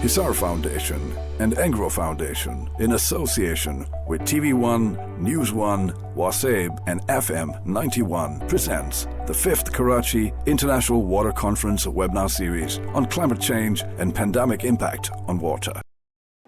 Hisar Foundation and Engro Foundation, in association with TV1, News 1, Wasaib and FM 91, presents the 5th Karachi International Water Conference webinar series on climate change and pandemic impact on water.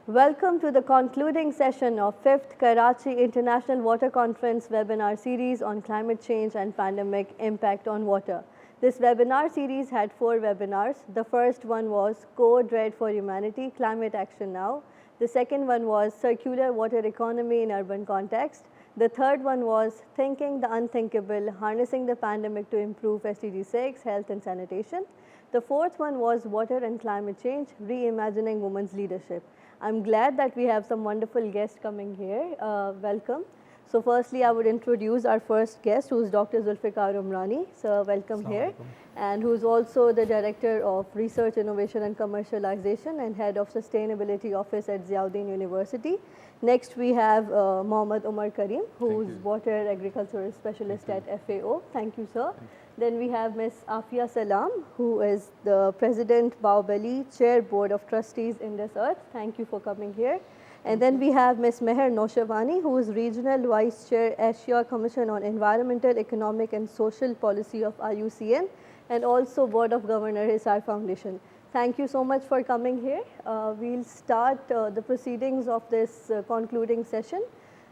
Welcome to the concluding session of 5th Karachi International Water Conference webinar series on climate change and pandemic impact on water. This webinar series had 4 webinars. The first one was Code Red for Humanity, Climate Action Now. The second one was Circular Water Economy in Urban Context. The third one was Thinking the Unthinkable, Harnessing the Pandemic to Improve SDG 6, Health and Sanitation. The fourth one was Water and Climate Change, Reimagining Women's Leadership. I'm glad that we have some wonderful guests coming here. Welcome. So firstly, I would introduce our first guest, who is Dr. Zulfikar Umrani. So welcome here. And who's also the Director of Research, Innovation and Commercialization and Head of Sustainability Office at Ziauddin University. Next, we have Mohammad Umar Karim, who's Water Agricultural Specialist at FAO. Thank you, sir. Then we have Ms. Afia Salam, who is the President, Baobali, Chair, Board of Trustees, Indus Earth. Thank you for coming here. And then we have Ms. Meher Noshavani, who is Regional Vice Chair, Asia Commission on Environmental, Economic and Social Policy of IUCN, and also Board of Governor, Hisar Foundation. Thank you so much for coming here. We'll start the proceedings of this concluding session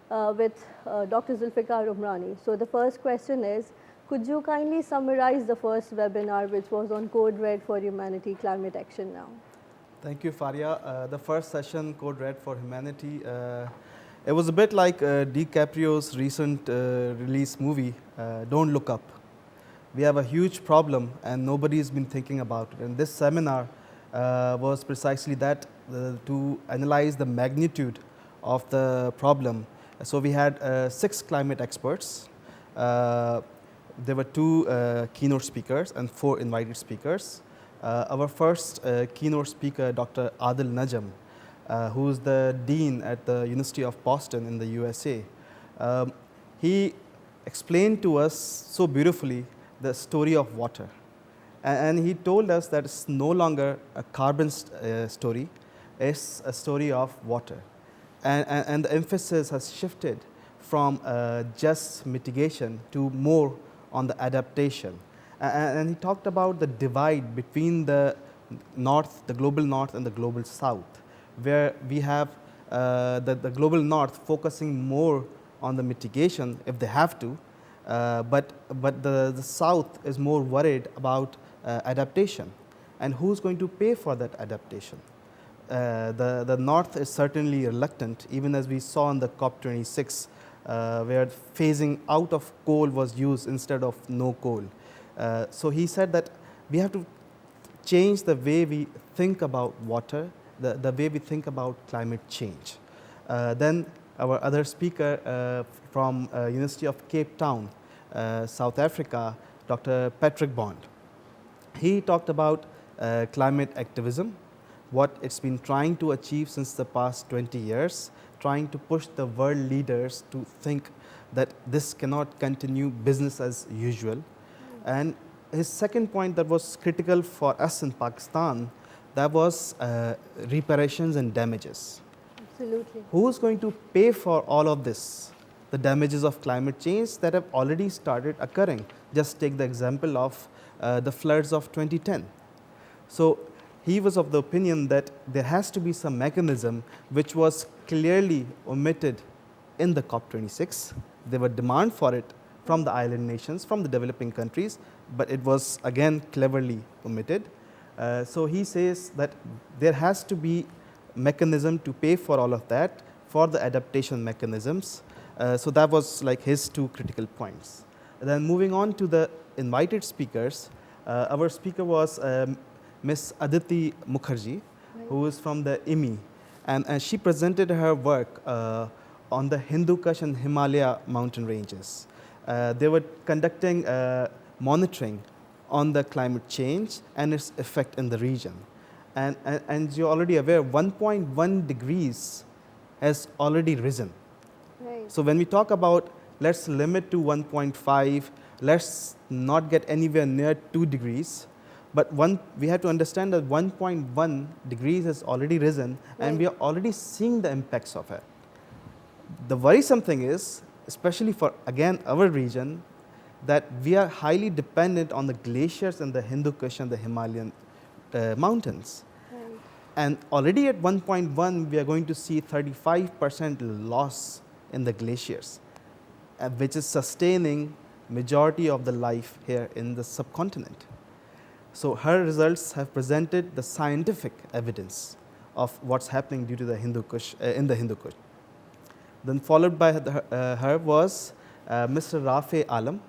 with Dr. Zulfikar Umrani. So the first question is, could you kindly summarize the first webinar, which was on Code Red for Humanity, Climate Action Now? Thank you, Faria. The first session, Code Red for Humanity, it was a bit like DiCaprio's recent release movie, Don't Look Up. We have a huge problem and nobody's been thinking about it. And this seminar was precisely that, to analyze the magnitude of the problem. So we had 6 climate experts. There were 2 keynote speakers and 4 invited speakers. Our first keynote speaker, Dr. Adil Najam, who is the Dean at the University of Boston in the USA. He explained to us so beautifully the story of water. And he told us that it's no longer a carbon story, it's a story of water. And the emphasis has shifted from just mitigation to more on the adaptation. And he talked about the divide between the north, the global north and the global south, where we have the global north focusing more on the mitigation if they have to, but the south is more worried about adaptation. And who's going to pay for that adaptation? The north is certainly reluctant, even as we saw in the COP26, where phasing out of coal was used instead of no coal. So he said that we have to change the way we think about water, the way we think about climate change. Then our other speaker from University of Cape Town, South Africa, Dr. Patrick Bond. He talked about climate activism, what it's been trying to achieve since the past 20 years, trying to push the world leaders to think that this cannot continue business as usual. And his second point that was critical for us in Pakistan, that was reparations and damages. Absolutely. Who's going to pay for all of this? The damages of climate change that have already started occurring. Just take the example of the floods of 2010. So he was of the opinion that there has to be some mechanism which was clearly omitted in the COP26. There were demand for it from the island nations, from the developing countries, but it was again cleverly omitted. So he says that there has to be mechanism to pay for all of that, for the adaptation mechanisms. So that was like his 2 critical points. And then moving on to the invited speakers, our speaker was Ms. Aditi Mukherjee, who is from the IMI, and she presented her work on the Hindu Kush and Himalaya mountain ranges. They were conducting monitoring on the climate change and its effect in the region. And you're already aware, 1.1 degrees has already risen. Right. So when we talk about let's limit to 1.5, let's not get anywhere near 2 degrees, But we have to understand that 1.1 degrees has already risen, and we are already seeing the impacts of it. The worrisome thing is, especially for again our region, that we are highly dependent on the glaciers in the Hindu Kush and the Himalayan mountains. Right. And already at 1.1, we are going to see 35% loss in the glaciers, which is sustaining majority of the life here in the subcontinent. So her results have presented the scientific evidence of what's happening due to the Hindu Kush, in the Hindu Kush. Then followed by her was Mr. Rafe Alam,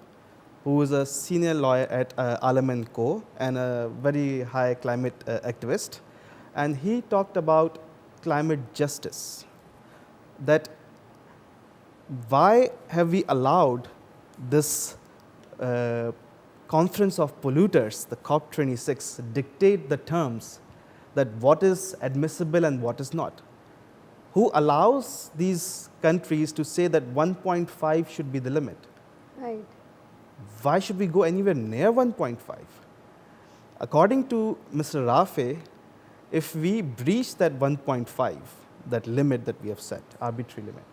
who is a senior lawyer at Alam & Co. and a very high climate activist. And he talked about climate justice, that why have we allowed this conference of polluters, the COP26, dictate the terms that what is admissible and what is not? Who allows these countries to say that 1.5 should be the limit? Right. Why should we go anywhere near 1.5? According to Mr. Rafe, if we breach that 1.5, that limit that we have set, arbitrary limit,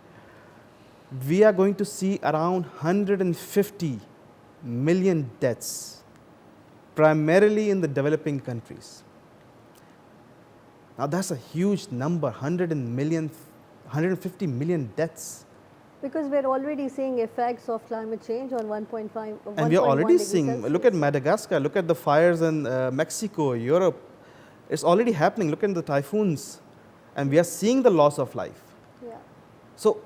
we are going to see around 150 million deaths, primarily in the developing countries. Now that's a huge number, 150 million deaths. Because we're already seeing effects of climate change on 1.5. And we are already seeing, look at Madagascar, look at the fires in Mexico, Europe. It's already happening. Look at the typhoons. And we are seeing the loss of life. Yeah. So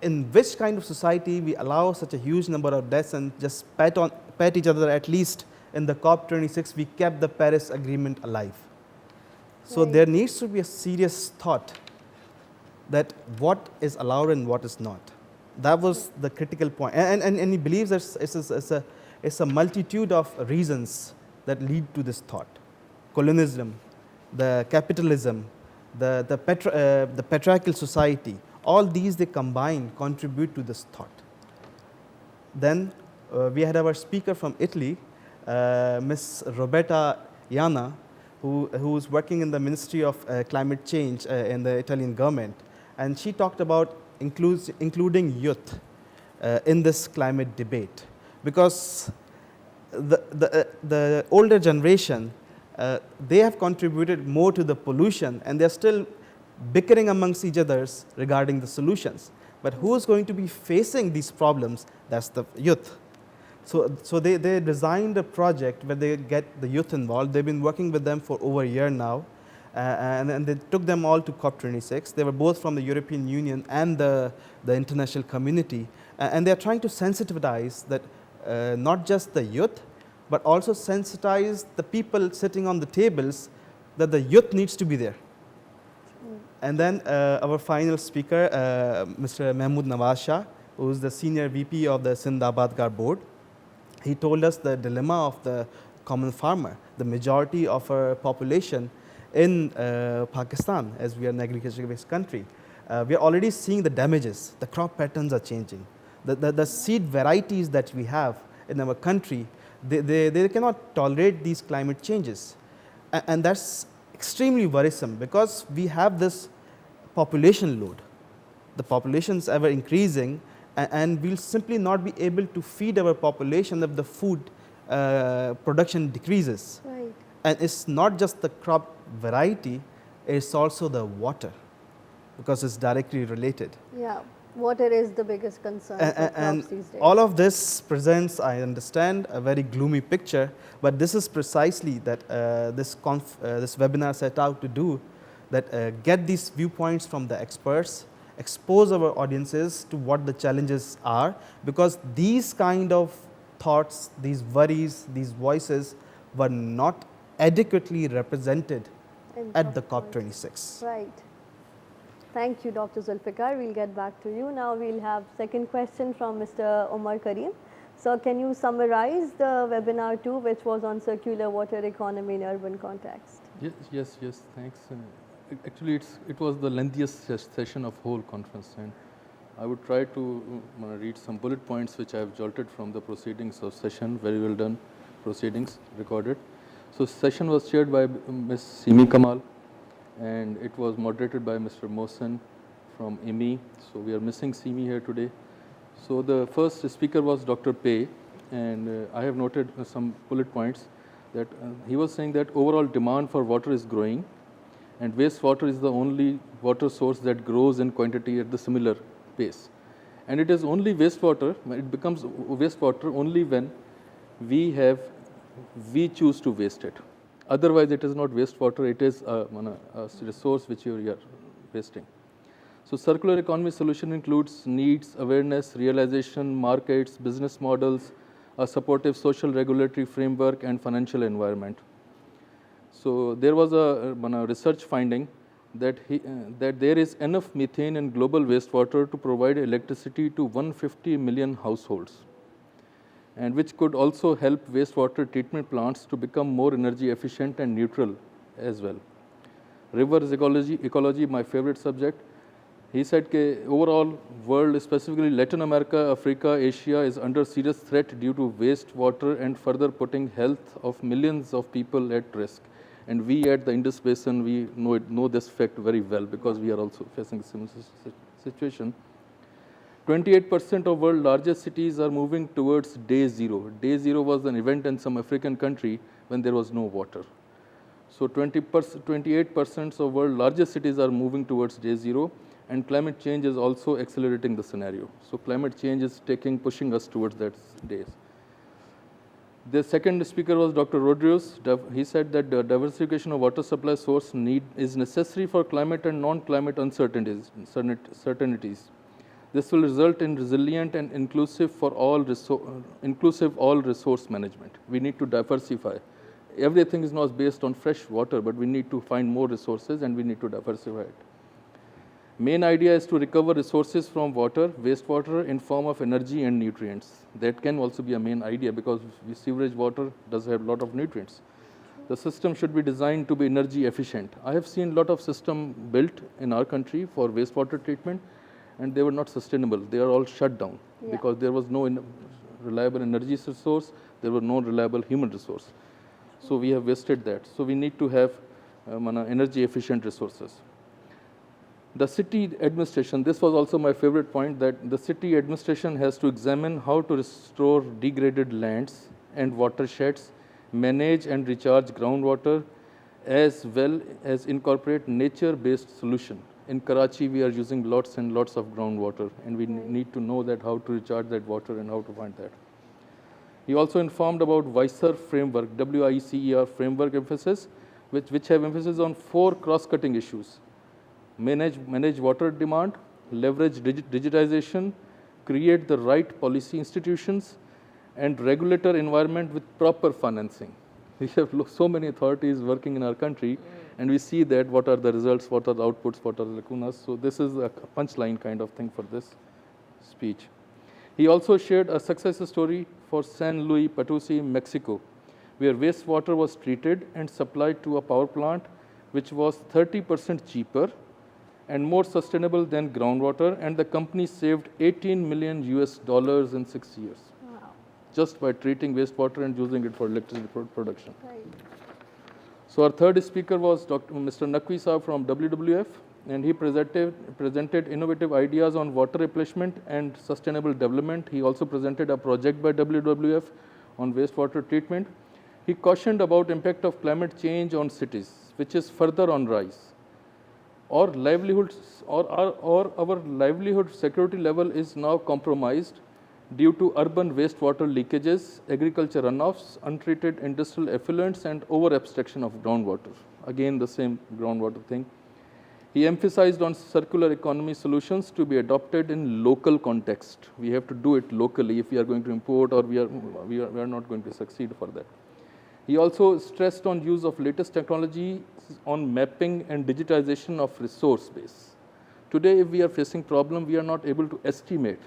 in which kind of society we allow such a huge number of deaths and just pat each other? At least in the COP26, we kept the Paris Agreement alive. So Right. there needs to be a serious thought that what is allowed and what is not. That was the critical point. And he believes that it's a multitude of reasons that lead to this thought. Colonialism, the capitalism, the patriarchal society, all these they combine, contribute to this thought. Then we had our speaker from Italy, Ms. Roberta Iana, who is working in the Ministry of Climate Change in the Italian government. And she talked about including youth in this climate debate, because the older generation, they have contributed more to the pollution, and they're still bickering amongst each others regarding the solutions. But who is going to be facing these problems? That's the youth. So they designed a project where they get the youth involved. They've been working with them for over a year now. And they took them all to COP26. They were both from the European Union and the international community. And they're trying to sensitize that not just the youth, but also sensitize the people sitting on the tables that the youth needs to be there. And then our final speaker, Mr. Mahmood Nawaz Shah, who is the senior VP of the Sindh Abadgar board. He told us the dilemma of the common farmer, the majority of our population in Pakistan, as we are an agriculture-based country. We are already seeing the damages. The crop patterns are changing. The seed varieties that we have in our country, they cannot tolerate these climate changes. And that's extremely worrisome, because we have this population load. The population is ever increasing, and we'll simply not be able to feed our population if the food production decreases. Right. And it's not just the crop variety, it's also the water, because it's directly related. Yeah, water is the biggest concern for crops these days. All of this presents, I understand, a very gloomy picture, but this is precisely that this webinar set out to do, that get these viewpoints from the experts, expose our audiences to what the challenges are, because these kind of thoughts, these worries, these voices were not adequately represented at the COP26. Right. Thank you, Dr. Zulfikar. We'll get back to you. Now we'll have second question from Mr. Omar Karim. So can you summarize the webinar 2, which was on circular water economy in urban context? Yes, thanks. Actually, it was the lengthiest session of whole conference, and I would try to read some bullet points which I have jolted from the proceedings of session. Very well done proceedings recorded. So session was chaired by Ms. Simi Kamal, and it was moderated by Mr. Mohsen from IMI. So we are missing Simi here today. So the first speaker was Dr. Pei, and I have noted some bullet points that he was saying that overall demand for water is growing, and wastewater is the only water source that grows in quantity at the similar pace. And it is only wastewater, it becomes wastewater only when we choose to waste it. Otherwise, it is not wastewater, it is a resource which you are wasting. So circular economy solution includes needs, awareness, realization, markets, business models, a supportive social regulatory framework, and financial environment. So there was a research finding that there is enough methane in global wastewater to provide electricity to 150 million households, and which could also help wastewater treatment plants to become more energy efficient and neutral as well. Rivers ecology, my favorite subject. He said that overall world, specifically Latin America, Africa, Asia is under serious threat due to wastewater and further putting health of millions of people at risk. And we at the Indus Basin, we know this fact very well because we are also facing a similar situation. 28% of world's largest cities are moving towards day zero. Day zero was an event in some African country when there was no water. So 28% of world's largest cities are moving towards day zero, and climate change is also accelerating the scenario. So climate change is pushing us towards that days. The second speaker was Dr. Rodriguez. He said that the diversification of water supply source is necessary for climate and non-climate uncertainties. This will result in resilient and inclusive all resource management. We need to diversify. Everything is not based on fresh water, but we need to find more resources and we need to diversify it. Main idea is to recover resources from water, wastewater in form of energy and nutrients. That can also be a main idea because sewage water does have a lot of nutrients. The system should be designed to be energy efficient. I have seen a lot of system built in our country for wastewater treatment, and they were not sustainable. They are all shut down because there was no reliable energy source, there were no reliable human resource. So we have wasted that. So we need to have energy efficient resources. The city administration, this was also my favorite point, that the city administration has to examine how to restore degraded lands and watersheds, manage and recharge groundwater, as well as incorporate nature-based solution. In Karachi, we are using lots and lots of groundwater, and we need to know that how to recharge that water and how to find that. He also informed about WICER framework, WICER framework emphasis, which have emphasis on 4 cross-cutting issues. Manage water demand, leverage digitization, create the right policy institutions, and regulator environment with proper financing. We have so many authorities working in our country, and we see that what are the results, what are the outputs, what are the lacunas. So this is a punchline kind of thing for this speech. He also shared a success story for San Luis Potosi, Mexico, where wastewater was treated and supplied to a power plant which was 30% cheaper and more sustainable than groundwater, and the company saved $18 million in 6 years. Wow. Just by treating wastewater and using it for electricity production. Right. So our third speaker was Mr. Naqvi Saab from WWF, and he presented innovative ideas on water replenishment and sustainable development. He also presented a project by WWF on wastewater treatment. He cautioned about impact of climate change on cities, which is further on rise. Our livelihood security level is now compromised due to urban wastewater leakages, agriculture runoffs, untreated industrial effluents, and over-abstraction of groundwater. Again, the same groundwater thing. He emphasized on circular economy solutions to be adopted in local context. We have to do it locally if we are going to import, or we are not going to succeed for that. He also stressed on use of latest technology on mapping and digitization of resource base. Today, if we are facing problem, we are not able to estimate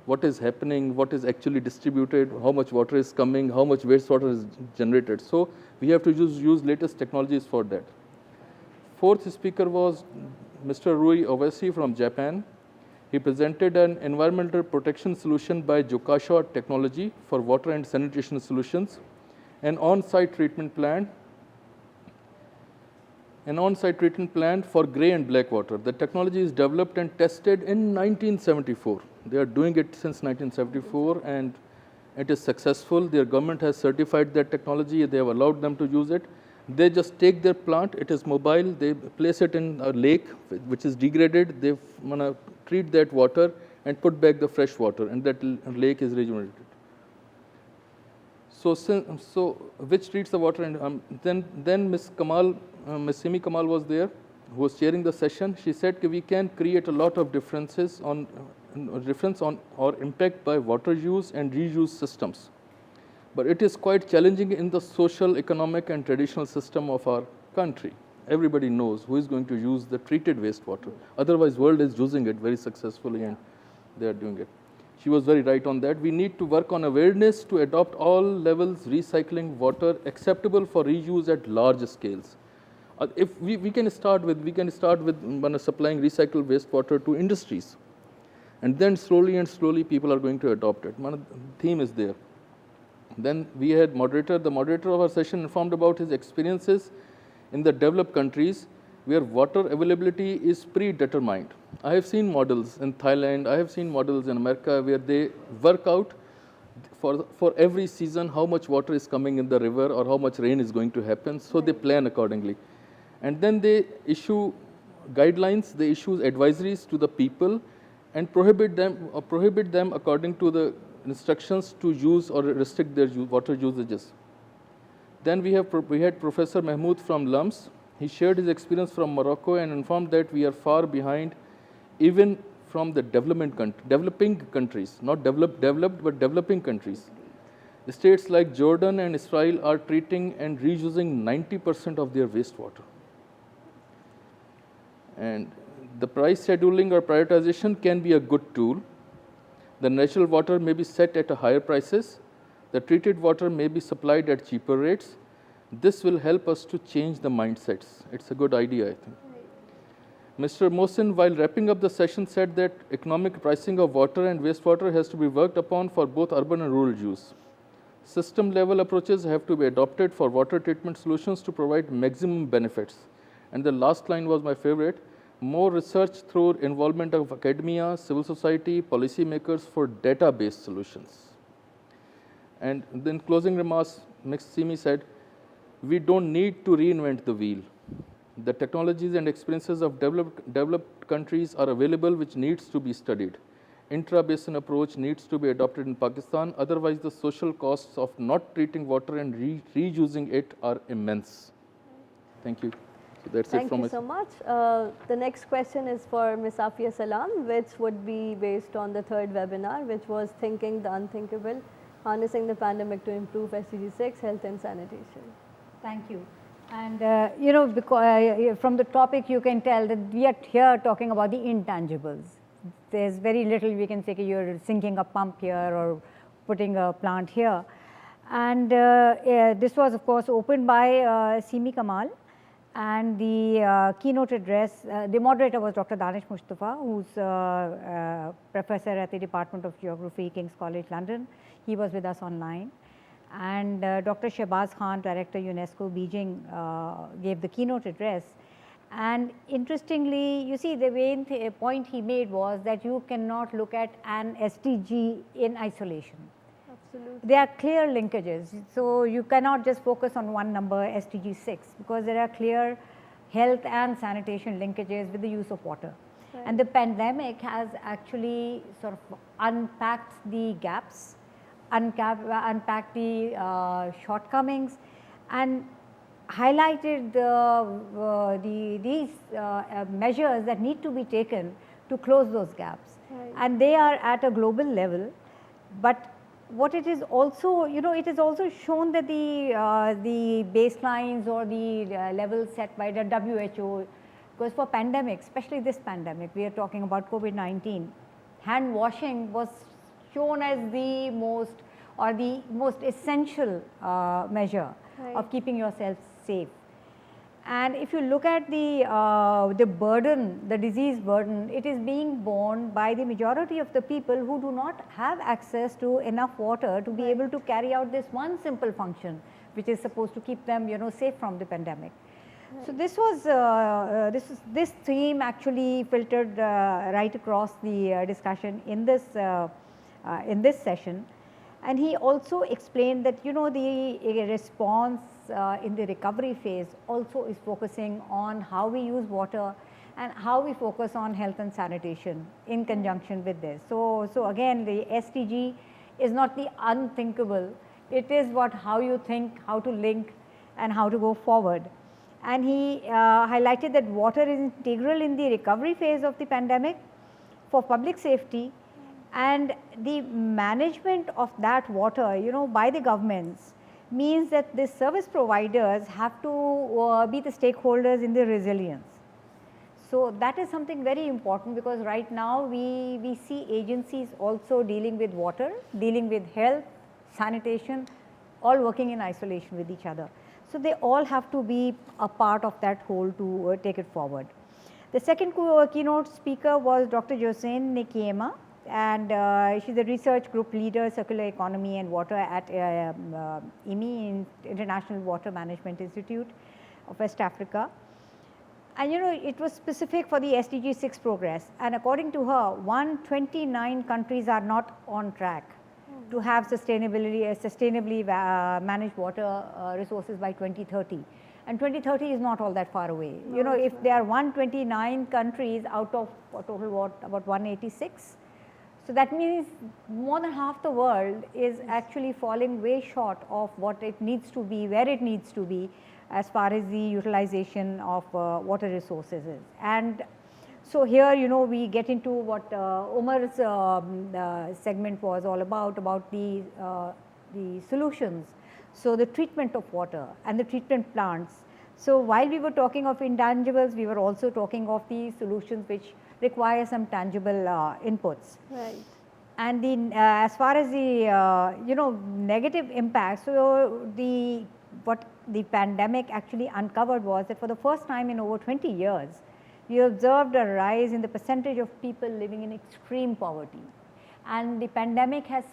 what is happening, what is actually distributed, how much water is coming, how much wastewater is generated. So we have to use latest technologies for that. Fourth speaker was Mr. Rui Owasi from Japan. He presented an environmental protection solution by Jokasha technology for water and sanitation solutions. an on-site treatment plant for gray and black water. The technology is developed and tested in 1974. They are doing it since 1974 and it is successful. Their government has certified that technology. They have allowed them to use it. They just take their plant, it is mobile, they place it in a lake which is degraded, they treat that water and put back the fresh water, and that lake is regenerated. So which treats the water, and then Ms. Simi Kamal was there, who was chairing the session. She said we can create a lot of difference on or impact by water use and reuse systems. But it is quite challenging in the social, economic and traditional system of our country. Everybody knows who is going to use the treated wastewater. Otherwise, world is using it very successfully and they are doing it. She was very right on that. We need to work on awareness to adopt all levels recycling water acceptable for reuse at large scales. If we can start with supplying recycled wastewater to industries, and then slowly people are going to adopt it. The theme is there. Then we had the moderator of our session informed about his experiences in the developed countries where water availability is predetermined. I have seen models in Thailand, I have seen models in America where they work out for every season how much water is coming in the river or how much rain is going to happen, so they plan accordingly. And then they issue guidelines, they issue advisories to the people and prohibit them according to the instructions to use or restrict their water usages. Then we had Professor Mahmood from LUMS. He shared his experience from Morocco and informed that we are far behind even from the developing countries, not developed, but developing countries. States like Jordan and Israel are treating and reusing 90% of their wastewater. And the price scheduling or prioritization can be a good tool. The natural water may be set at a higher prices. The treated water may be supplied at cheaper rates. This will help us to change the mindsets. It's a good idea, I think. Mr. Mohsin, while wrapping up the session, said that economic pricing of water and wastewater has to be worked upon for both urban and rural use. System-level approaches have to be adopted for water treatment solutions to provide maximum benefits. And the last line was my favorite: more research through involvement of academia, civil society, policymakers for data-based solutions. And then closing remarks, Ms. Simi said, we don't need to reinvent the wheel. The technologies and experiences of developed countries are available, which needs to be studied. Intra-basin approach needs to be adopted in Pakistan, otherwise the social costs of not treating water and reusing it are immense. Thank you. So that's it from Thank you so much. The next question is for Ms. Afia Salam, which would be based on the third webinar, which was Thinking the Unthinkable, Harnessing the Pandemic to Improve SDG 6, Health and Sanitation. Thank you. And because, from the topic you can tell that we are here talking about the intangibles. There's very little we can say you're sinking a pump here or putting a plant here. And this was of course opened by Simi Kamal. And the keynote address, the moderator was Dr. Danish Mustafa, who's professor at the Department of Geography, King's College London. He was with us online. And Dr. Shehbaz Khan, Director UNESCO Beijing, gave the keynote address. And interestingly, you see, the main point he made was that you cannot look at an SDG in isolation. Absolutely. There are clear linkages. So you cannot just focus on one number, SDG 6, because there are clear health and sanitation linkages with the use of water. Right. And the pandemic has actually sort of unpacked the gaps, unpacked the shortcomings, and highlighted these measures that need to be taken to close those gaps. Right. And they are at a global level. But what it is also, it is also shown that the baselines or the levels set by the WHO, because for pandemic, especially this pandemic, we are talking about COVID-19, hand washing was shown as the most essential measure of keeping yourself safe. And if you look at the burden, the disease burden, it is being borne by the majority of the people who do not have access to enough water to be able to carry out this one simple function, which is supposed to keep them, safe from the pandemic. So this was this theme actually filtered right across the discussion in this session, and he also explained that the response in the recovery phase also is focusing on how we use water and how we focus on health and sanitation in conjunction with this. So again, the SDG is not the unthinkable, it is how you think, how to link and how to go forward. And he highlighted that water is integral in the recovery phase of the pandemic for public safety, and the management of that water, by the governments means that the service providers have to be the stakeholders in the resilience. So that is something very important, because right now we see agencies also dealing with water, dealing with health, sanitation, all working in isolation with each other. So they all have to be a part of that whole to take it forward. The second keynote speaker was Dr. Josine Nikiema, and she's a research group leader, circular economy and water at IMI, International Water Management Institute of West Africa. And it was specific for the SDG 6 progress, and according to her, 129 countries are not on track to have sustainably managed water resources by 2030. And 2030 is not all that far away. If there are 129 countries out of a total about 186, so that means more than half the world is actually falling way short of what it needs to be, where it needs to be as far as the utilization of water resources is. And so here, we get into what Omar's segment was all about the solutions. So the treatment of water and the treatment plants. So while we were talking of intangibles, we were also talking of the solutions which require some tangible inputs. Right. And the as far as the negative impacts, so what the pandemic actually uncovered was that for the first time in over 20 years, we observed a rise in the percentage of people living in extreme poverty. And the pandemic has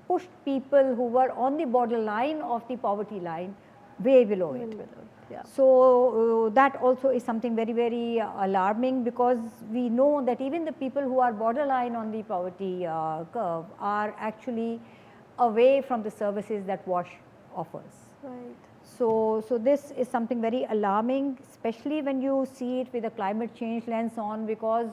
pushed people who were on the borderline of the poverty line way below it. Yeah. So that also is something very, very alarming, because we know that even the people who are borderline on the poverty curve are actually away from the services that WASH offers. Right. So this is something very alarming, especially when you see it with a climate change lens on, because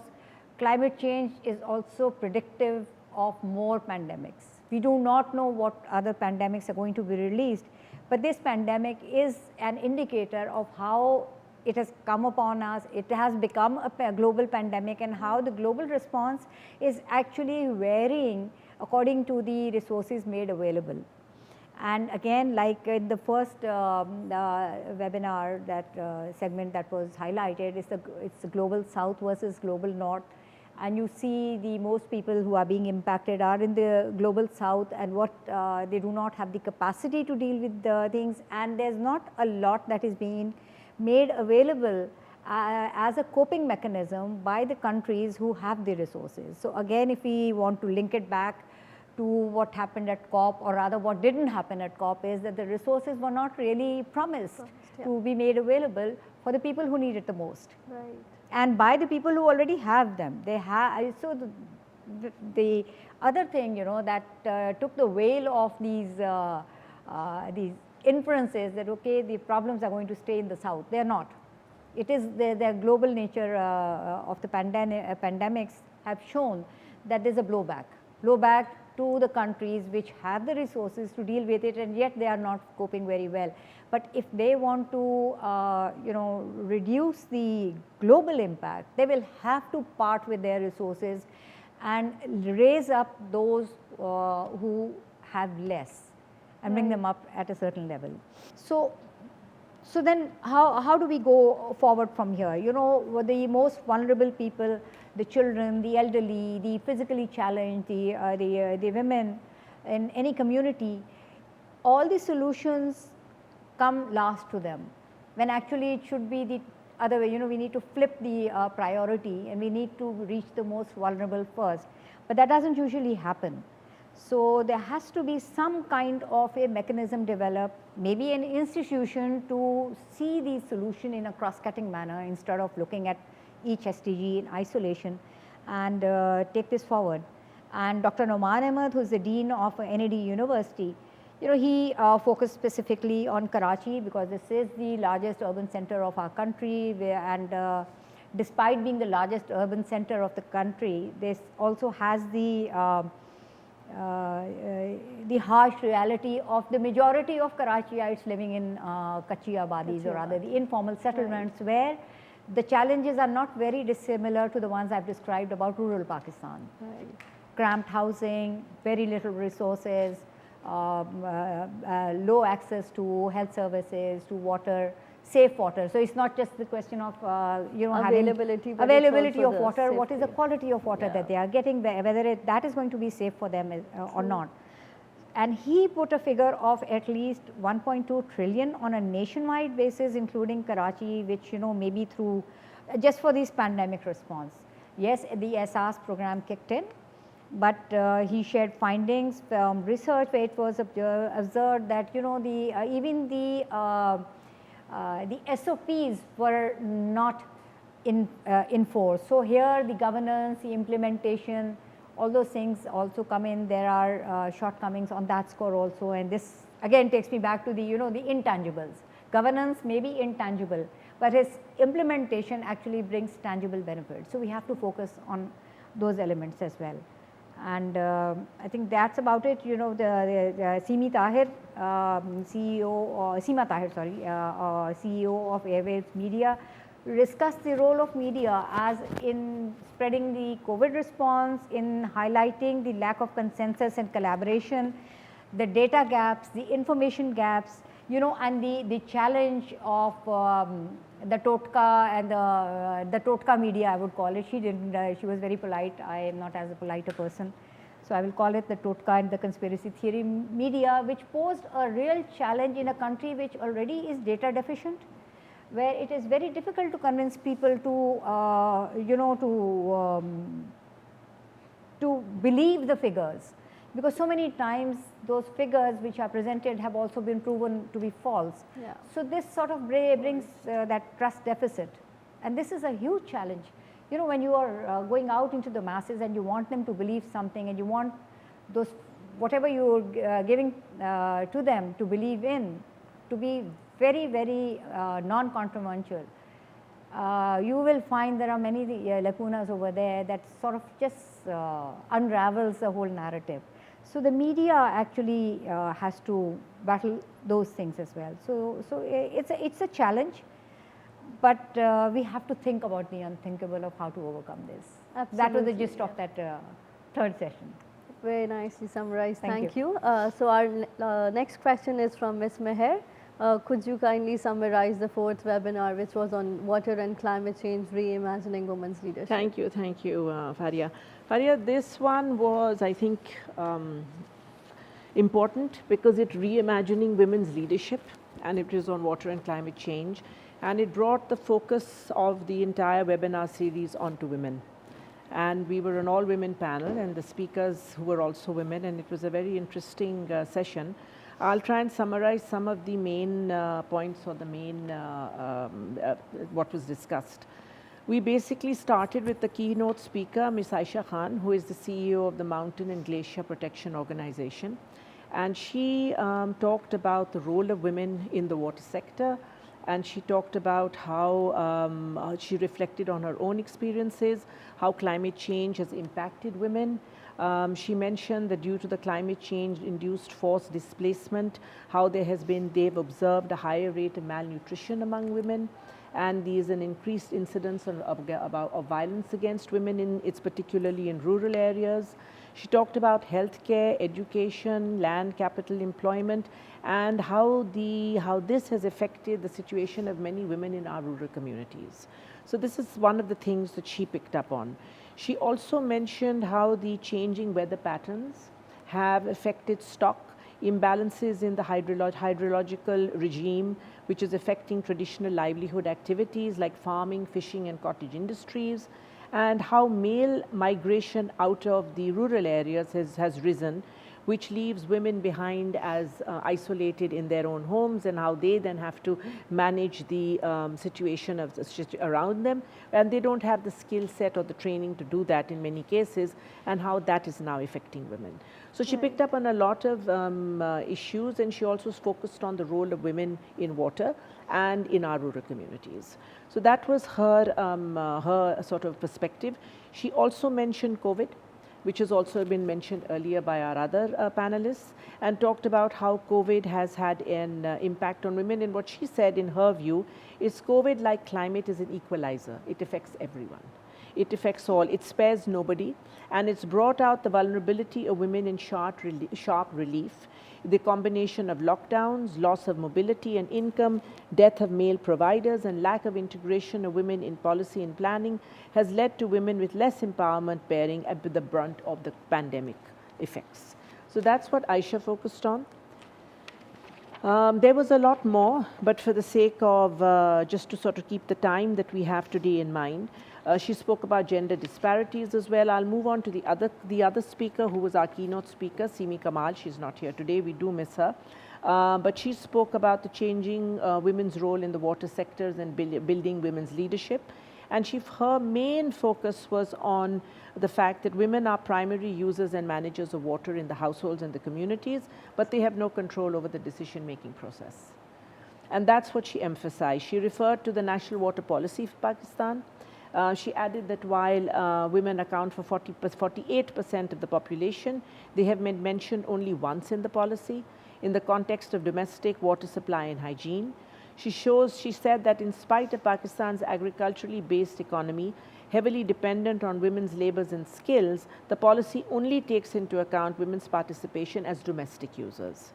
climate change is also predictive of more pandemics. We do not know what other pandemics are going to be released, but this pandemic is an indicator of how it has come upon us. It has become a global pandemic, and how the global response is actually varying according to the resources made available. And again, like in the first webinar, that segment that was highlighted, it's the global south versus global north. And you see the most people who are being impacted are in the global south, and what they do not have the capacity to deal with the things, and there's not a lot that is being made available as a coping mechanism by the countries who have the resources. So again, if we want to link it back to what happened at COP, or rather what didn't happen at COP, is that the resources were not really promised to be made available for the people who need it the most. Right. And by the people who already have them. They have, so the other thing, that took the veil of these inferences that, okay, the problems are going to stay in the south. They are not. It is the global nature of the pandemics have shown that there's a blowback to the countries which have the resources to deal with it, and yet they are not coping very well. But if they want to, reduce the global impact, they will have to part with their resources and raise up those who have less, and bring them up at a certain level. So then how do we go forward from here? The most vulnerable people, the children, the elderly, the physically challenged, the women in any community, all the solutions come last to them, when actually it should be the other way. We need to flip the priority, and we need to reach the most vulnerable first. But that doesn't usually happen. So there has to be some kind of a mechanism developed, maybe an institution to see the solution in a cross-cutting manner instead of looking at each SDG in isolation, and take this forward. And Dr. Noman Ahmed, who is the Dean of NAD University, he focused specifically on Karachi because this is the largest urban center of our country, and despite being the largest urban center of the country, this also has the harsh reality of the majority of Karachiites living in Kachi Abadis, or rather the informal settlements, where the challenges are not very dissimilar to the ones I've described about rural Pakistan. Cramped housing, very little resources, low access to health services, to water, safe water. So it's not just the question of availability of water. What is the quality of water that they are getting, whether that is going to be safe for them or not. And he put a figure of at least 1.2 trillion on a nationwide basis, including Karachi, which maybe through just for this pandemic response. Yes, the SARS program kicked in, but he shared findings from research where it was observed that even the SOPs were not in force. So here the governance, the implementation, all those things also come in. There are shortcomings on that score also, and this again takes me back to the the intangibles. Governance may be intangible, but its implementation actually brings tangible benefits. So we have to focus on those elements as well. And I think that's about it. Seema Tahir, CEO of Airwaves Media, discussed the role of media as in spreading the COVID response, in highlighting the lack of consensus and collaboration, the data gaps, the information gaps, and the challenge of the Totka and the Totka media, I would call it. She didn't, she was very polite. I am not as a polite a person. So I will call it the Totka and the conspiracy theory media, which posed a real challenge in a country which already is data deficient, where it is very difficult to convince people to believe the figures, because so many times those figures which are presented have also been proven to be false. So this sort of brings that trust deficit, and this is a huge challenge. When you are going out into the masses and you want them to believe something, and you want those whatever you are giving to them to believe in to be very, very non-controversial, you will find there are many lacunas over there that sort of just unravels the whole narrative. So the media actually has to battle those things as well. So it's a challenge, but we have to think about the unthinkable of how to overcome this. Absolutely, that was the gist of that third session. Very nicely summarized. Thank you. So our next question is from Ms. Meher. Could you kindly summarize the fourth webinar, which was on water and climate change, reimagining women's leadership? Thank you, Faria. Faria, this one was, I think, important because it reimagining women's leadership, and it is on water and climate change, and it brought the focus of the entire webinar series onto women. And we were an all-women panel, and the speakers who were also women, and it was a very interesting session. I'll try and summarize some of the main points or the main what was discussed. We basically started with the keynote speaker, Ms. Aisha Khan, who is the CEO of the Mountain and Glacier Protection Organization. And she talked about the role of women in the water sector, and she talked about how she reflected on her own experiences, how climate change has impacted women. She mentioned that due to the climate change induced forced displacement, how they've observed a higher rate of malnutrition among women, and there is an increased incidence of violence against women, it's particularly in rural areas. She talked about healthcare, education, land, capital, employment, and how this has affected the situation of many women in our rural communities. So this is one of the things that she picked up on. She also mentioned how the changing weather patterns have affected stock imbalances in the hydrological regime, which is affecting traditional livelihood activities like farming, fishing, and cottage industries, and how male migration out of the rural areas has risen, which leaves women behind as isolated in their own homes, and how they then have to manage the situation of around them, and they don't have the skill set or the training to do that in many cases, and how that is now affecting women. So she picked up on a lot of issues, and she also focused on the role of women in water and in our rural communities. So that was her, her sort of perspective. She also mentioned COVID, which has also been mentioned earlier by our other panelists, and talked about how COVID has had an impact on women. And what she said, in her view, is COVID, like climate, is an equalizer. It affects everyone. It affects all. It spares nobody. And it's brought out the vulnerability of women in sharp relief. The combination of lockdowns, loss of mobility and income, death of male providers, and lack of integration of women in policy and planning has led to women with less empowerment bearing the brunt of the pandemic effects. So that's what Aisha focused on. There was a lot more, but for the sake of just to sort of keep the time that we have today in mind, she spoke about gender disparities as well. I'll move on to the other speaker, who was our keynote speaker, Simi Kamal. She's not here today. We do miss her. But she spoke about the changing women's role in the water sectors and building women's leadership. And her main focus was on the fact that women are primary users and managers of water in the households and the communities, but they have no control over the decision-making process. And that's what she emphasized. She referred to the National Water Policy for Pakistan. She added that while women account for 48% of the population, they have been mentioned only once in the policy in the context of domestic water supply and hygiene. She said that in spite of Pakistan's agriculturally based economy, heavily dependent on women's labors and skills, the policy only takes into account women's participation as domestic users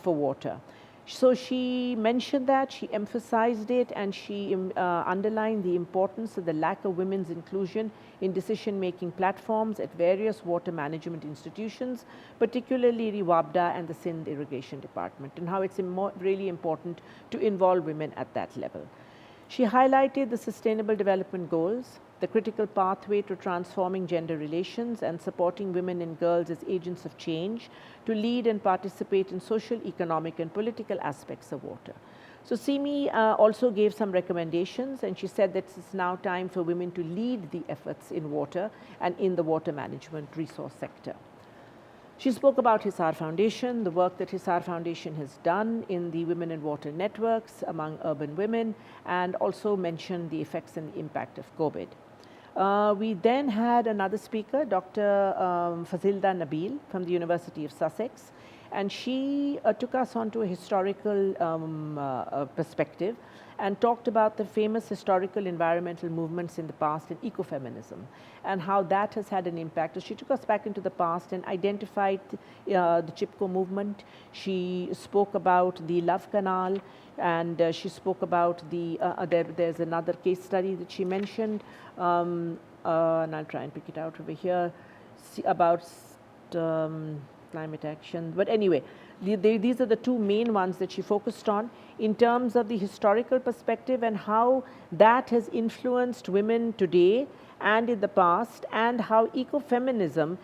for water. So she mentioned that, she emphasized it, and she underlined the importance of the lack of women's inclusion in decision-making platforms at various water management institutions, particularly Riwabda and the Sindh Irrigation Department, and how it's really important to involve women at that level. She highlighted the Sustainable Development Goals, the critical pathway to transforming gender relations and supporting women and girls as agents of change to lead and participate in social, economic and political aspects of water. So Simi also gave some recommendations, and she said that it's now time for women to lead the efforts in water and in the water management resource sector. She spoke about Hisar Foundation, the work that Hisar Foundation has done in the women and water networks among urban women, and also mentioned the effects and the impact of COVID. We then had another speaker, Dr. Fazilda Nabil from the University of Sussex, and she took us onto a historical perspective and talked about the famous historical environmental movements in the past and ecofeminism and how that has had an impact. So she took us back into the past and identified the Chipko movement. She spoke about the Love Canal, and she spoke about the, there's another case study that she mentioned, and I'll try and pick it out over here, about climate action. But anyway, these are the two main ones that she focused on in terms of the historical perspective and how that has influenced women today and in the past, and how ecofeminism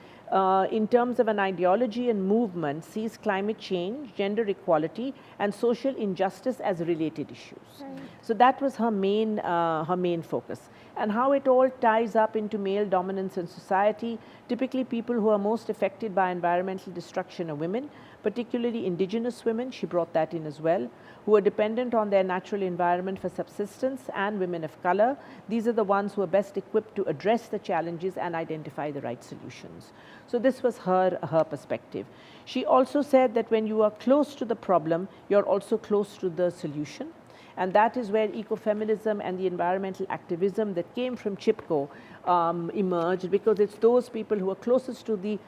in terms of an ideology and movement sees climate change, gender equality and social injustice as related issues. Right. So that was her main focus, and how it all ties up into male dominance in society. Typically people who are most affected by environmental destruction are women, particularly indigenous women, she brought that in as well, who are dependent on their natural environment for subsistence, and women of color. These are the ones who are best equipped to address the challenges and identify the right solutions. So this was her perspective. She also said that when you are close to the problem, you're also close to the solution. And that is where ecofeminism and the environmental activism that came from Chipko emerged, because it's those people who are closest to the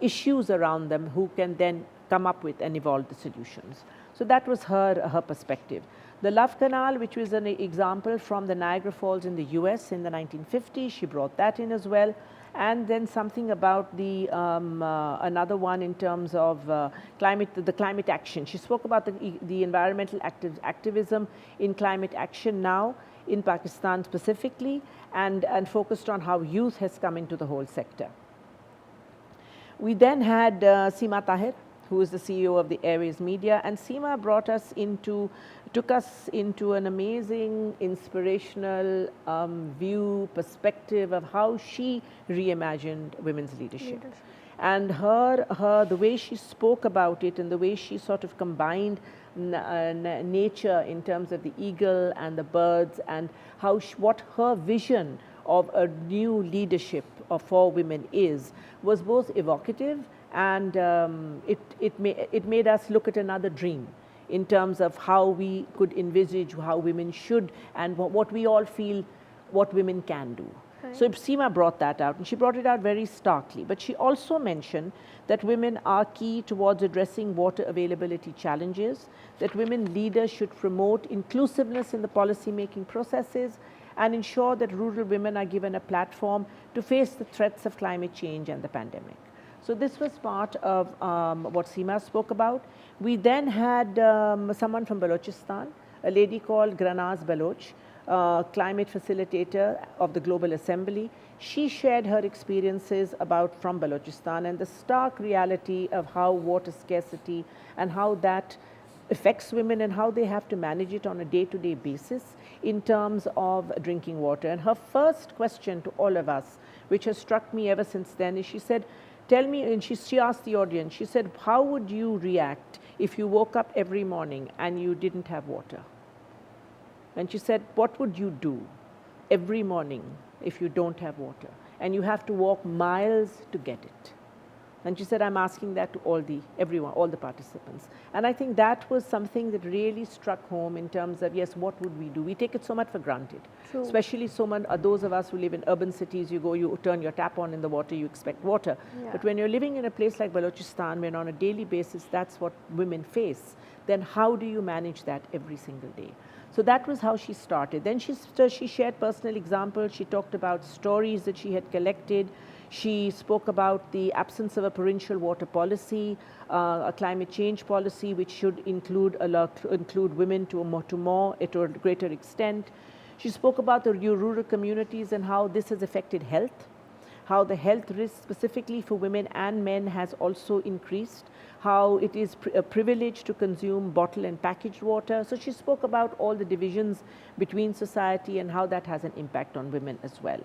issues around them who can then come up with and evolve the solutions. So that was her perspective. The Love Canal, which was an example from the Niagara Falls in the US in the 1950s, she brought that in as well. And then something about the another one in terms of the climate action. She spoke about the environmental activism in climate action now in Pakistan specifically, and focused on how youth has come into the whole sector. We then had Seema Tahir, who is the CEO of the Airways Media, and Seema took us into an amazing, inspirational view, perspective of how she reimagined women's leadership. And the way she spoke about it and the way she sort of combined nature in terms of the eagle and the birds, and how what her vision of a new leadership for women was both evocative, and it made us look at another dream in terms of how we could envisage how women should, and what we all feel what women can do. Right. So Seema brought that out, and she brought it out very starkly. But she also mentioned that women are key towards addressing water availability challenges, that women leaders should promote inclusiveness in the policy-making processes, and ensure that rural women are given a platform to face the threats of climate change and the pandemic. So this was part of what Seema spoke about. We then had someone from Balochistan, a lady called Granaz Baloch, climate facilitator of the Global Assembly. She shared her experiences from Balochistan and the stark reality of how water scarcity and how that affects women and how they have to manage it on a day-to-day basis in terms of drinking water. And her first question to all of us, which has struck me ever since then, is she said, tell me, and she asked the audience, she said, how would you react if you woke up every morning and you didn't have water? And she said, what would you do every morning if you don't have water and you have to walk miles to get it? And she said, I'm asking that to everyone, all the participants. And I think that was something that really struck home in terms of, yes, what would we do? We take it so much for granted, especially those of us who live in urban cities. You turn your tap on in the water, you expect water. Yeah. But when you're living in a place like Balochistan, when on a daily basis that's what women face, then how do you manage that every single day? So that was how she started. Then she shared personal examples. She talked about stories that she had collected. She spoke about the absence of a provincial water policy, a climate change policy which should include women to a greater extent. She spoke about the rural communities and how this has affected health, how the health risk specifically for women and men has also increased, how it is a privilege to consume bottled and packaged water. So she spoke about all the divisions between society and how that has an impact on women as well.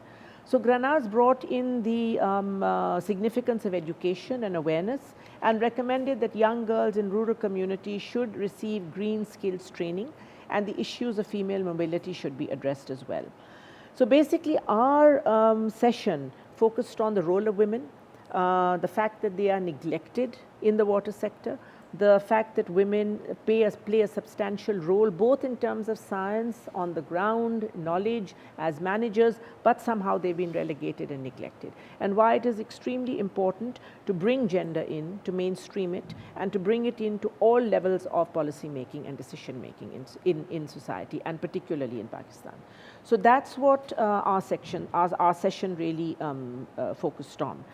So Granaz brought in the significance of education and awareness and recommended that young girls in rural communities should receive green skills training, and the issues of female mobility should be addressed as well. So basically our session focused on the role of women, the fact that they are neglected in the water sector, the fact that women play a substantial role both in terms of science, on the ground, knowledge as managers, but somehow they've been relegated and neglected. And why it is extremely important to bring gender in, to mainstream it, and to bring it into all levels of policy making and decision making in society, and particularly in Pakistan. So that's what our session really focused on.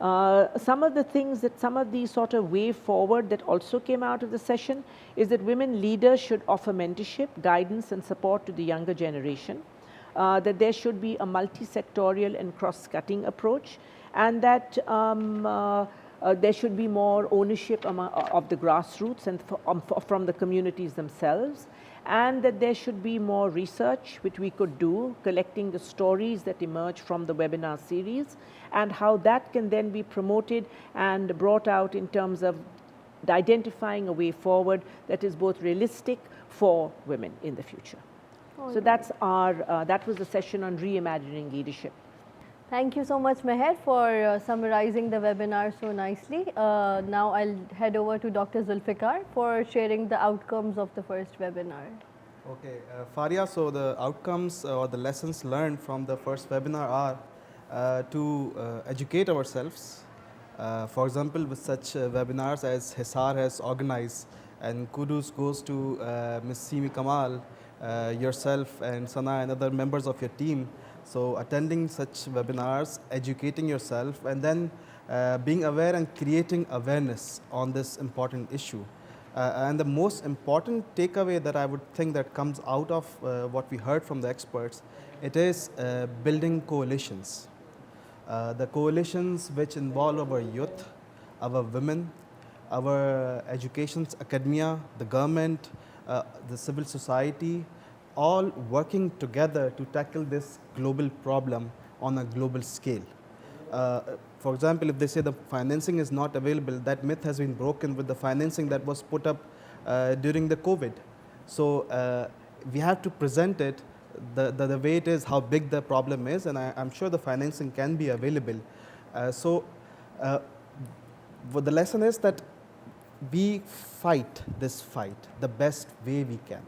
Some of the sort of way forward that also came out of the session is that women leaders should offer mentorship, guidance and support to the younger generation, that there should be a multi-sectorial and cross-cutting approach, and that there should be more ownership of the grassroots and from the communities themselves, and that there should be more research which we could do, collecting the stories that emerge from the webinar series, and how that can then be promoted and brought out in terms of identifying a way forward that is both realistic for women in the future. So that's that was the session on reimagining leadership. Thank you so much, Meher, for summarizing the webinar so nicely. Now I'll head over to Dr. Zulfikar for sharing the outcomes of the first webinar. Okay, Faria, so the outcomes or the lessons learned from the first webinar are to educate ourselves. For example, with such webinars as Hisar has organized, and kudos goes to Ms. Simi Kamal, yourself and Sana and other members of your team. So attending such webinars, educating yourself, and then being aware and creating awareness on this important issue. And the most important takeaway that I would think that comes out of what we heard from the experts, it is building coalitions. The coalitions which involve our youth, our women, our education, academia, the government, the civil society, all working together to tackle this global problem on a global scale. For example, if they say the financing is not available, that myth has been broken with the financing that was put up during the COVID. So we have to present it the way it is, how big the problem is, and I'm sure the financing can be available. What the lesson is that we fight this fight the best way we can,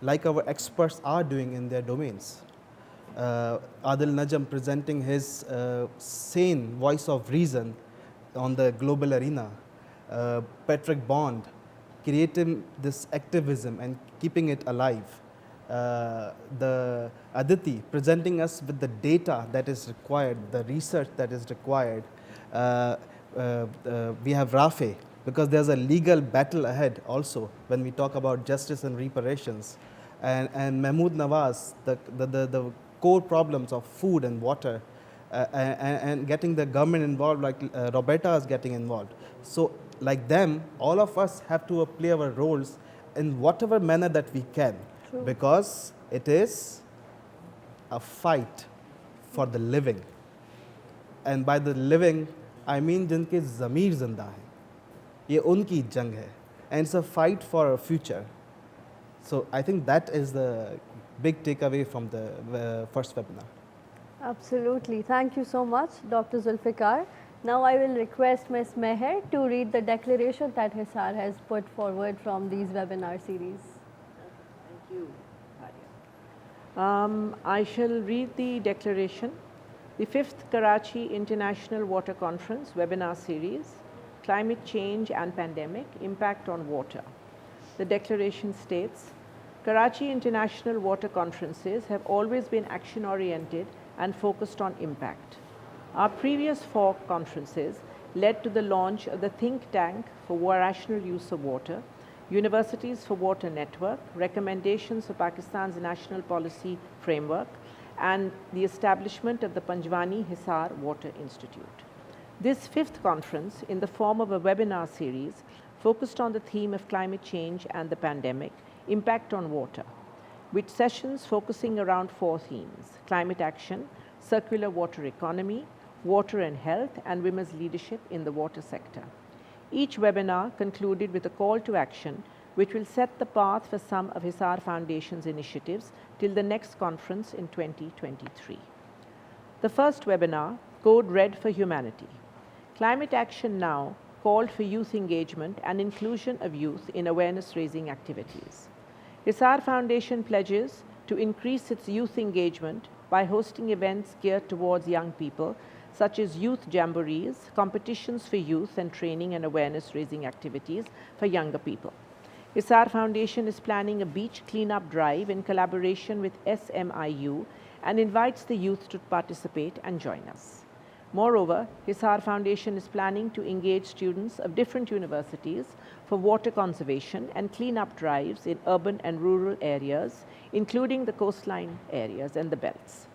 like our experts are doing in their domains. Adil Najam presenting his sane voice of reason on the global arena. Patrick Bond creating this activism and keeping it alive. The Aditi presenting us with the data that is required, the research that is required. We have Rafe, because there's a legal battle ahead also when we talk about justice and reparations. And Mahmood Nawaz, the core problems of food and water, and getting the government involved, like Roberta is getting involved. So like them, all of us have to play our roles in whatever manner that we can. True. Because it is a fight for the living. And by the living, I mean जिनके ज़मीर ज़िंदा हैं, ये उनकी जंग है, and it's a fight for our future. So I think that is the big takeaway from the first webinar. Absolutely. Thank you so much, Dr. Zulfikar. Now I will request Ms. Meher to read the declaration that Hisar has put forward from these webinar series. Thank you, Faria. I shall read the declaration. The 5th Karachi International Water Conference webinar series, Climate Change and Pandemic, Impact on Water. The declaration states, Karachi International Water Conferences have always been action-oriented and focused on impact. Our previous 4 conferences led to the launch of the Think Tank for Rational Use of Water, Universities for Water Network, recommendations for Pakistan's national policy framework, and the establishment of the Panjwani Hisar Water Institute. This 5th conference, in the form of a webinar series, focused on the theme of climate change and the pandemic, impact on water, with sessions focusing around 4 themes: climate action, circular water economy, water and health, and women's leadership in the water sector. Each webinar concluded with a call to action which will set the path for some of Hisar Foundation's initiatives till the next conference in 2023. The first webinar, Code Red for Humanity. Climate Action Now called for youth engagement and inclusion of youth in awareness-raising activities. Hisar Foundation pledges to increase its youth engagement by hosting events geared towards young people, such as youth jamborees, competitions for youth, and training and awareness-raising activities for younger people. Hisar Foundation is planning a beach cleanup drive in collaboration with SMIU and invites the youth to participate and join us. Moreover, Hisar Foundation is planning to engage students of different universities for water conservation and cleanup drives in urban and rural areas, including the coastline areas and the belts.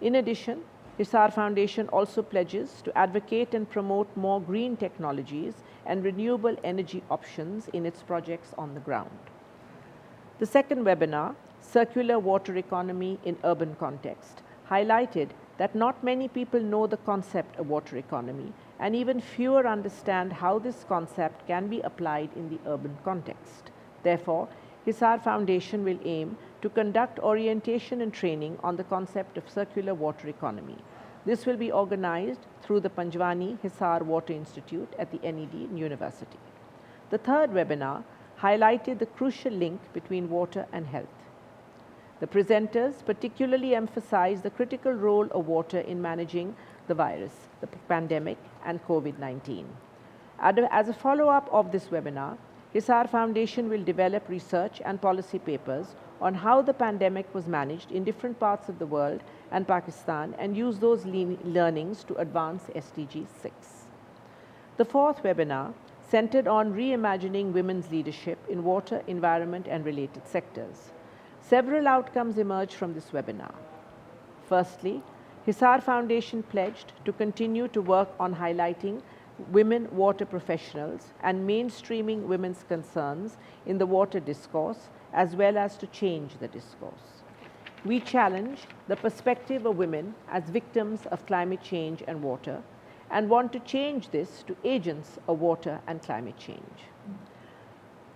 In addition, Hisar Foundation also pledges to advocate and promote more green technologies and renewable energy options in its projects on the ground. The second webinar, Circular Water Economy in Urban Context, highlighted that not many people know the concept of water economy, and even fewer understand how this concept can be applied in the urban context. Therefore, Hisar Foundation will aim to conduct orientation and training on the concept of circular water economy. This will be organized through the Panjwani Hisar Water Institute at the NED University. The third webinar highlighted the crucial link between water and health. The presenters particularly emphasized the critical role of water in managing the virus, the pandemic, and COVID-19. As a follow-up of this webinar, Hisar Foundation will develop research and policy papers on how the pandemic was managed in different parts of the world and Pakistan, and use those learnings to advance SDG 6. The fourth webinar centered on reimagining women's leadership in water, environment, and related sectors. Several outcomes emerged from this webinar. Firstly, Hisar Foundation pledged to continue to work on highlighting women water professionals and mainstreaming women's concerns in the water discourse, as well as to change the discourse. We challenge the perspective of women as victims of climate change and water, and want to change this to agents of water and climate change.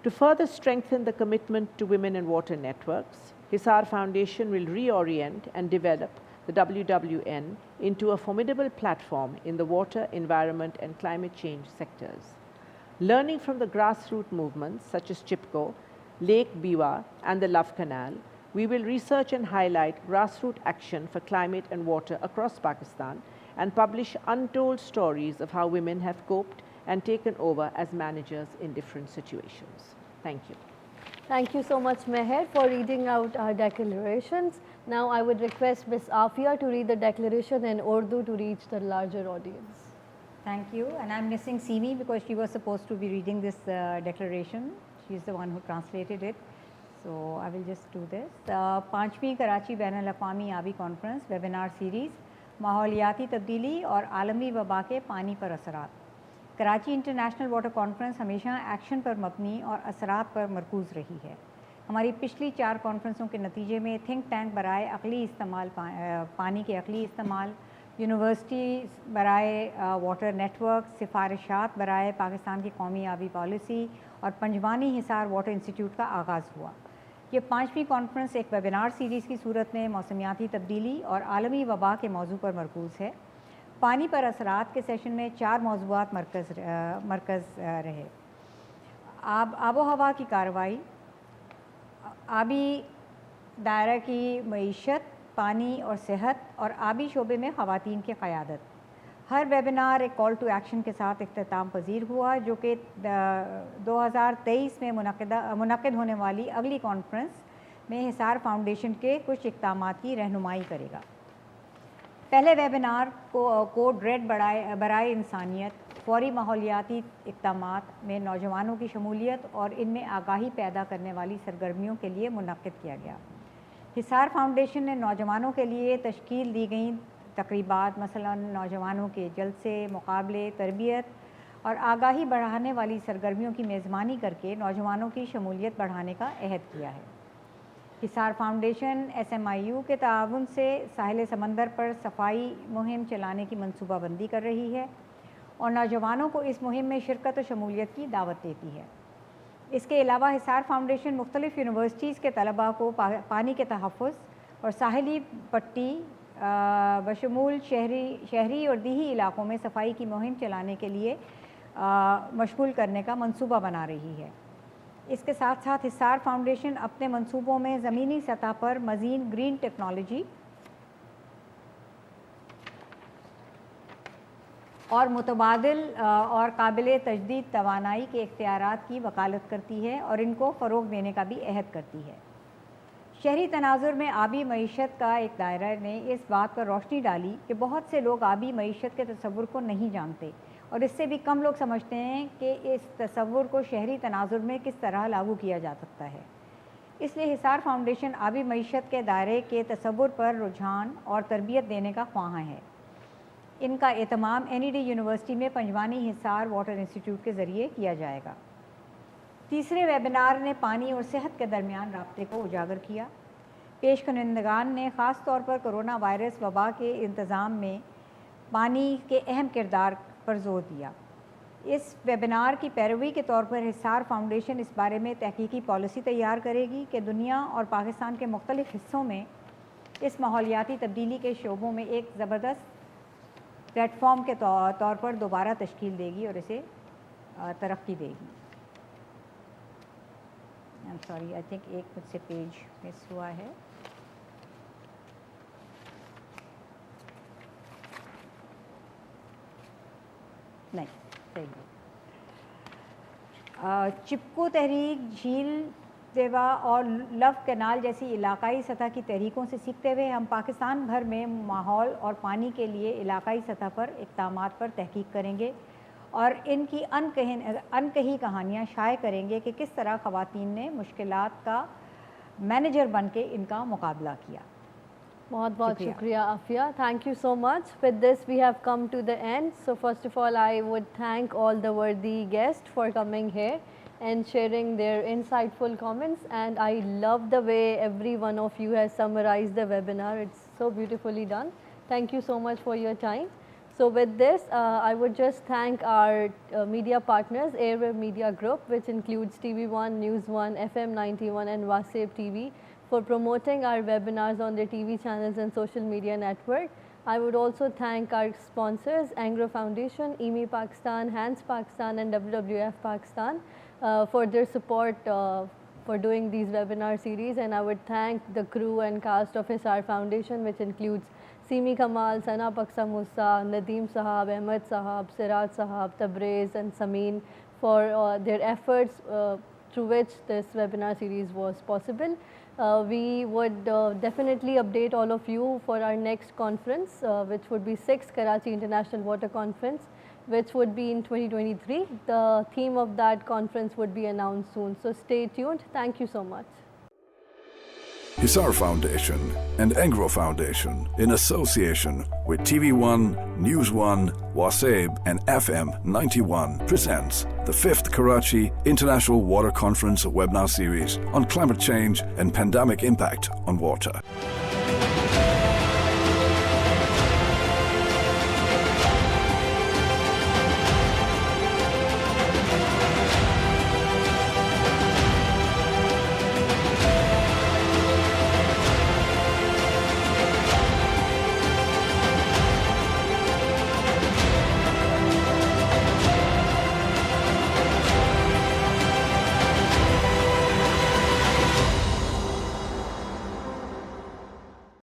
To further strengthen the commitment to women and water networks, Hisar Foundation will reorient and develop the WWN into a formidable platform in the water, environment, and climate change sectors. Learning from the grassroots movements such as Chipko, Lake Biwa, and the Love Canal, we will research and highlight grassroots action for climate and water across Pakistan and publish untold stories of how women have coped and taken over as managers in different situations. Thank you. Thank you so much, Meher, for reading out our declarations. Now I would request Ms. Afia to read the declaration in Urdu to reach the larger audience. Thank you. And I'm missing Simi because she was supposed to be reading this declaration. She's the one who translated it. So I will just do this. पांचवी कराची बैनुल अक़वामी आबी conference webinar series माहौलियाती तब्दीली और आलमी वबा के पानी पर असरात। कराची इंटरनेशनल वाटर कॉन्फ्रेंस हमेशा एक्शन पर मबनी और असरात पर मरकूज़ रही है। हमारी पिछली 4 कॉन्फ्रेंसों के नतीजे में थिंक टैंक बराए अक़ली इस्तेमाल पानी के अक़ली इस्तेमाल, यूनिवर्सिटी बराए वाटर नेटवर्क, सिफारिशात बराए पाकिस्तान की कौमी आबी पॉलिसी और पंजवानी हिसार वाटर इंस्टीट्यूट का आगाज़ हुआ। ये 5वीं कॉन्फ्रेंस एक वेबिनार सीरीज़ की सूरत में मौसमियाती तब्दीली और आलमी वबा के मौजू पर मरकूज़ है। पानी पर असरात के सेशन में 4 मौज़ूआत मरकज़ रहे। आबो हवा की कार्रवाई, आबी दायरा की मईशत, पानी और सेहत और आबी शोबे में ख़वातीन की क़यादत। हर वेबिनार एक कॉल टू एक्शन के साथ इख्तिताम पजीर हुआ, जो कि 2023 में मुनक़िद होने वाली अगली कॉन्फ्रेंस में हिसार फाउंडेशन के कुछ इक़दामात की रहनुमाई करेगा। पहले वेबिनार कोड रेड बराए इंसानियत, फौरी माहौलियाती इक़दामात में नौजवानों की शमूलियत और इनमें आगाही पैदा करने वाली सरगर्मियों के लिए मुनक़िद किया गया। हिसार फाउंडेशन ने नौजवानों के लिए तश्कील दी गई तकरीबात, मसलन नौजवानों के जलसे, मुकाबले, तरबियत और आगाही बढ़ाने वाली सरगर्मियों की मेज़बानी करके नौजवानों की शमूलियत बढ़ाने का अहद किया है। हिसार फाउंडेशन SMIU के ताउन से साहिल समंदर पर सफाई मुहिम चलाने की मनसूबाबंदी कर रही है और नौजवानों को इस मुहिम में शिरकत और शमूलियत की दावत देती है। इसके अलावा हिसार फाउंडेशन मुख्तलिफ़ यूनिवर्सिटीज़ के तलबा को पानी के तहफ़्फ़ुज़ और साहिली पट्टी बशमूल शहरी और दीही इलाक़ों में सफाई की मुहिम चलाने के लिए मशगूल करने का मंसूबा बना रही है। इसके साथ साथ हिसार फाउंडेशन अपने मंसूबों में ज़मीनी सतह पर मज़ीद ग्रीन टेक्नोलॉजी और मुतबादिल और काबिल तजदीद तवानाई के इख्तियारात की वकालत करती है और इनको फ़रोग़ देने का भी अहद करती है। शहरी तनाजुर में आबी मईशत का एक दायरा ने इस बात पर रोशनी डाली कि बहुत से लोग आबी मईशत के तसव्वुर को नहीं जानते और इससे भी कम लोग समझते हैं कि इस तसव्वुर को शहरी तनाजुर में किस तरह लागू किया जा सकता है। इसलिए हिसार फाउंडेशन आबी मईशत के दायरे के तसव्वुर पर रुझान और तरबियत देने का ख्वाहां है। इनका एहतमाम NED यूनिवर्सिटी में पंजवानी हिसार वाटर इंस्टीट्यूट के ज़रिए किया जाएगा। तीसरे वेबिनार ने पानी और सेहत के दरमियान राब्ते को उजागर किया। पेश करनेगान ने ख़ास तौर पर कोरोना वायरस वबा के इंतज़ाम में पानी के अहम किरदार पर जोर दिया। इस वेबिनार की पैरवी के तौर पर हिसार फाउंडेशन इस बारे में तहकीकी पॉलिसी तैयार करेगी कि दुनिया और पाकिस्तान के मुख्तलिफ़ हिस्सों में इस माहौलियाती तब्दीली के शोबों में एक ज़बरदस्त प्लेटफॉर्म के तौर पर दोबारा तश्कील देगी और इसे तरक्की देगी। सॉरी, आई थिंक एक मुझसे पेज मिस हुआ है। नहीं, सही है। चिपको तहरीक, झील देवा और लव कैनाल जैसी इलाकाई सतह की तहरीकों से सीखते हुए हम पाकिस्तान भर में माहौल और पानी के लिए इलाकाई सतह पर इक़दामात पर तहकीक करेंगे और इनकी अनकही कहानियाँ शाये करेंगे कि किस तरह ख़वातीन ने मुश्किलात का मैनेजर बन के इनका मुकाबला किया। बहुत Shukriya. shukriya, Afia. Thank you so much. With this, we have come to the end. So first of all, I would thank all the worthy guests for coming here and sharing their insightful comments. And I love the way every one of you has summarized the webinar. It's so beautifully done. Thank you so much for your time. So with this, I would just thank our media partners, Airwave Media Group, which includes TV1, News1, FM 91 and Waseb TV, for promoting our webinars on their TV channels and social media network. I would also thank our sponsors, Angro Foundation, EMI Pakistan, Hands Pakistan and WWF Pakistan for their support for doing these webinar series. And I would thank the crew and cast of Hisar Foundation, which includes Simi Kamal, Sana Paksa Musa, Nadeem Sahab, Ahmed Sahab, Siraj Sahab, Tabrez and Samin for their efforts through which this webinar series was possible. We would definitely update all of you for our next conference, which would be 6th Karachi International Water Conference, which would be in 2023. The theme of that conference would be announced soon. So stay tuned. Thank you so much. Hisar Foundation and Engro Foundation, in association with TV1, News1, Waseb and FM 91, presents the 5th Karachi International Water Conference webinar series on climate change and pandemic impact on water.